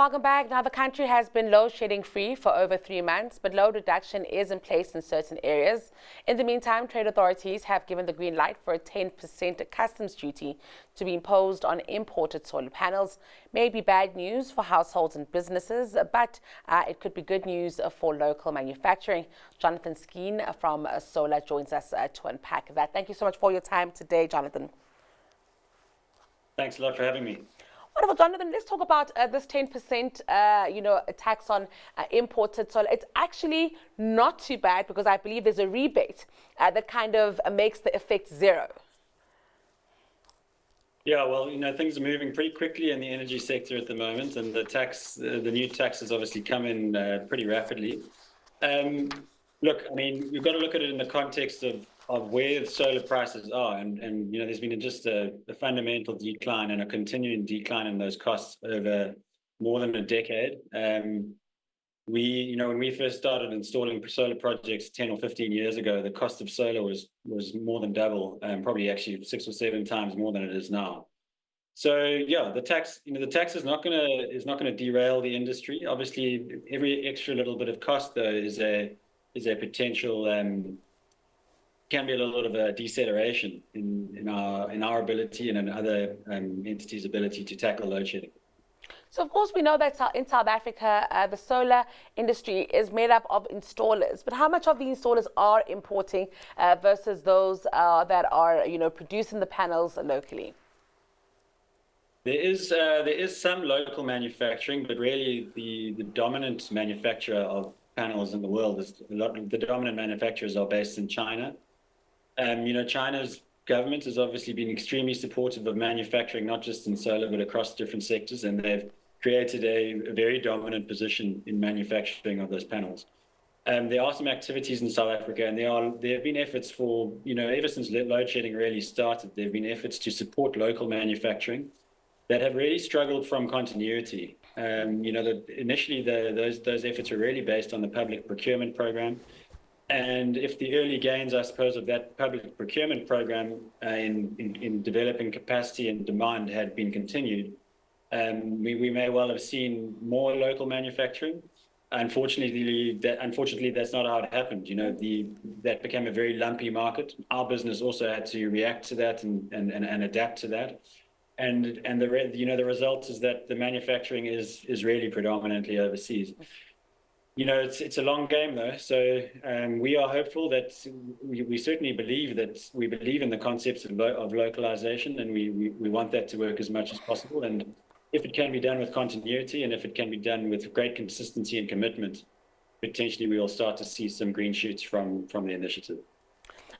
Welcome back. Now, the country has been load shedding free for over 3 months, but load reduction is in place in certain areas. In the meantime, trade authorities have given the green light for a 10% customs duty to be imposed on imported solar panels. May be bad news for households and businesses, but it could be good news for local manufacturing. Jonathan Skeen from Solar joins us to unpack that. Thank you so much for your time today, Jonathan. Thanks a lot for having me. Wonderful, Jonathan. Let's talk about this 10%, tax on imported solar. It's actually not too bad because I believe there's a rebate that kind of makes the effect zero. Yeah, well, things are moving pretty quickly in the energy sector at the moment, and the new tax has obviously come in pretty rapidly. Look, I mean, we've got to look at it in the context of where the solar prices are, and there's been just a fundamental decline and a continuing decline in those costs over more than a decade. When we first started installing solar projects 10 or 15 years ago, the cost of solar was more than double, probably actually 6 or 7 times more than it is now. So yeah, the tax is not gonna derail the industry. Obviously, every extra little bit of cost though is a potential can be a little bit of a deceleration in our ability and in other entities' ability to tackle load shedding. So, of course, we know that in South Africa, the solar industry is made up of installers. But how much of the installers are importing versus those that are, producing the panels locally? There is some local manufacturing, but really the dominant manufacturer of panels in the world the dominant manufacturers are based in China. China's government has obviously been extremely supportive of manufacturing, not just in solar, but across different sectors, and they've created a very dominant position in manufacturing of those panels. There are some activities in South Africa, and there have been efforts for, ever since load shedding really started, there have been efforts to support local manufacturing that have really struggled from continuity. Initially those efforts were really based on the public procurement program. And if the early gains, I suppose, of that public procurement program in developing capacity and demand had been continued, we may well have seen more local manufacturing. Unfortunately, that's not how it happened. That became a very lumpy market. Our business also had to react to that and adapt to that. And the result is that the manufacturing is really predominantly overseas. It's a long game though, so we are hopeful that we certainly believe in the concepts of localization, and we want that to work as much as possible. And if it can be done with continuity, and if it can be done with great consistency and commitment, potentially we will start to see some green shoots from the initiative.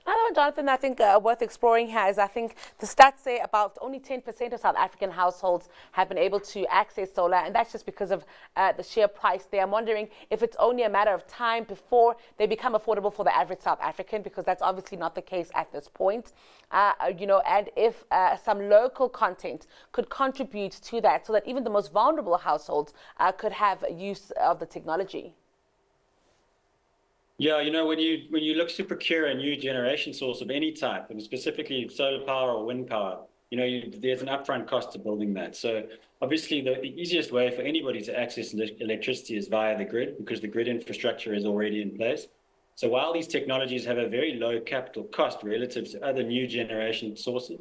Another one, Jonathan, I think worth exploring here is I think the stats say about only 10% of South African households have been able to access solar, and that's just because of the sheer price there. I'm wondering if it's only a matter of time before they become affordable for the average South African, because that's obviously not the case at this point. And if some local content could contribute to that so that even the most vulnerable households could have use of the technology. Yeah, when you look to procure a new generation source of any type, and specifically solar power or wind power, there's an upfront cost to building that. So obviously the easiest way for anybody to access electricity is via the grid, because the grid infrastructure is already in place. So while these technologies have a very low capital cost relative to other new generation sources,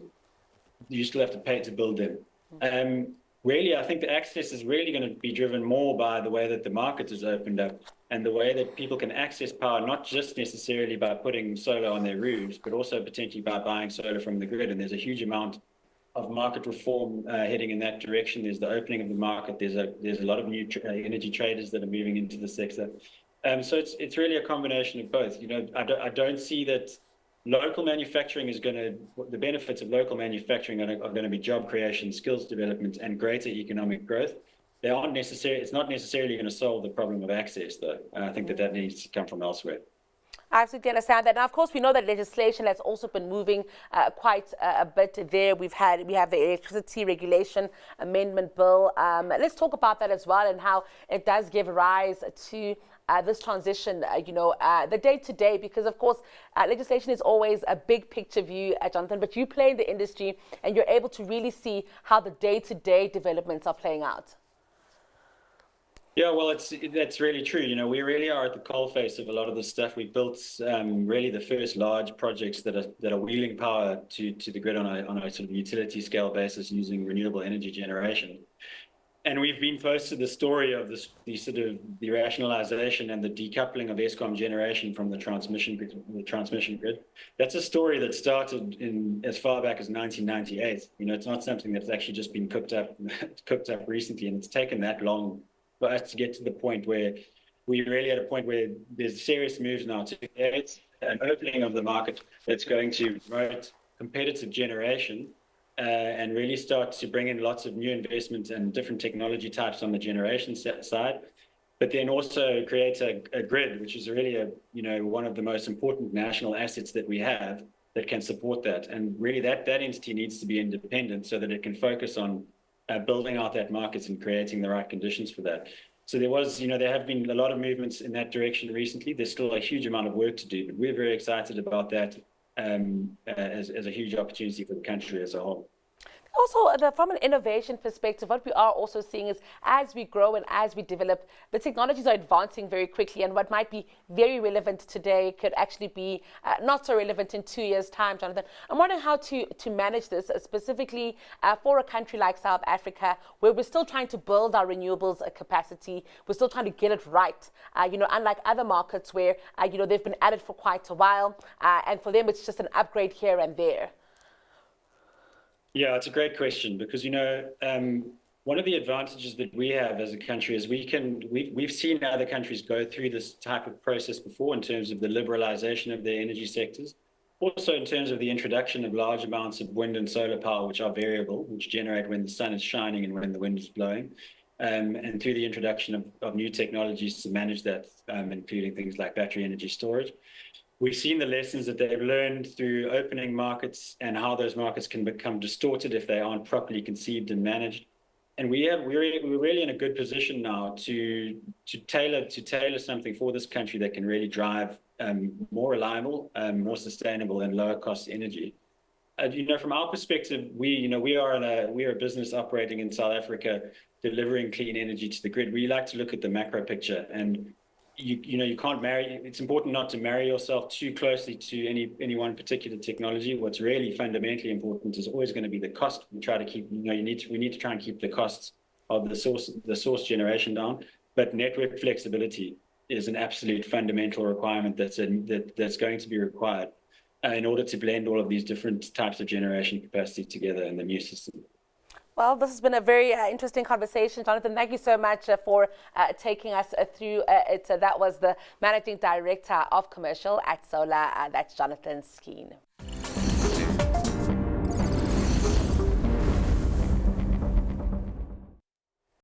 you still have to pay to build them. Really, I think the access is really going to be driven more by the way that the market is opened up and the way that people can access power, not just necessarily by putting solar on their roofs, but also potentially by buying solar from the grid. And there's a huge amount of market reform heading in that direction. There's the opening of the market. There's a lot of new energy traders that are moving into the sector. So it's really a combination of both. I don't see that local manufacturing the benefits of local manufacturing are going to be job creation, skills development, and greater economic growth. It's not necessarily going to solve the problem of access, though. I think that needs to come from elsewhere. I absolutely understand that. Now, of course, we know that legislation has also been moving quite a bit there. We have the Electricity Regulation Amendment Bill. Let's talk about that as well and how it does give rise to this transition, the day-to-day, because, of course, legislation is always a big picture view, Jonathan, but you play in the industry and you're able to really see how the day-to-day developments are playing out. Yeah, well, that's really true. You know, we really are at the coalface of a lot of the stuff. We built really the first large projects that are wheeling power to the grid on a sort of utility scale basis using renewable energy generation. And we've been close to the story of the sort of the rationalization and the decoupling of Eskom generation from the transmission grid. That's a story that started in as far back as 1998. You know, it's not something that's actually just been cooked up recently, and it's taken that long for us to get to the point where we're really at a point where there's serious moves now to create an opening of the market that's going to promote competitive generation and really start to bring in lots of new investment and different technology types on the generation side, but then also create a grid, which is really one of the most important national assets that we have that can support that. And really that entity needs to be independent so that it can focus on building out that market and creating the right conditions for that. So there have been a lot of movements in that direction recently. There's still a huge amount of work to do, but we're very excited about that as a huge opportunity for the country as a whole. Also, from an innovation perspective, what we are also seeing is as we grow and as we develop, the technologies are advancing very quickly, and what might be very relevant today could actually be not so relevant in 2 years' time, Jonathan. I'm wondering how to manage this, specifically for a country like South Africa, where we're still trying to build our renewables capacity. We're still trying to get it right, unlike other markets where, they've been at it for quite a while, and for them it's just an upgrade here and there. Yeah, it's a great question because, one of the advantages that we have as a country is we've seen other countries go through this type of process before in terms of the liberalization of their energy sectors. Also in terms of the introduction of large amounts of wind and solar power, which are variable, which generate when the sun is shining and when the wind is blowing. And through the introduction of new technologies to manage that, including things like battery energy storage. We've seen the lessons that they've learned through opening markets and how those markets can become distorted if they aren't properly conceived and managed. And we're really in a good position now to tailor something for this country that can really drive more reliable, more sustainable, and lower cost energy. From our perspective, we're a business operating in South Africa, delivering clean energy to the grid. We like to look at the macro picture, and you can't marry. It's important not to marry yourself too closely to any one particular technology. What's really fundamentally important is always going to be the cost. We try to keep, we need to try and keep the costs of the source generation down. But network flexibility is an absolute fundamental requirement that's going to be required in order to blend all of these different types of generation capacity together in the new system. Well, this has been a very interesting conversation, Jonathan. Thank you so much for taking us through it. That was the Managing Director of Commercial at SOLA. That's Jonathan Skeen.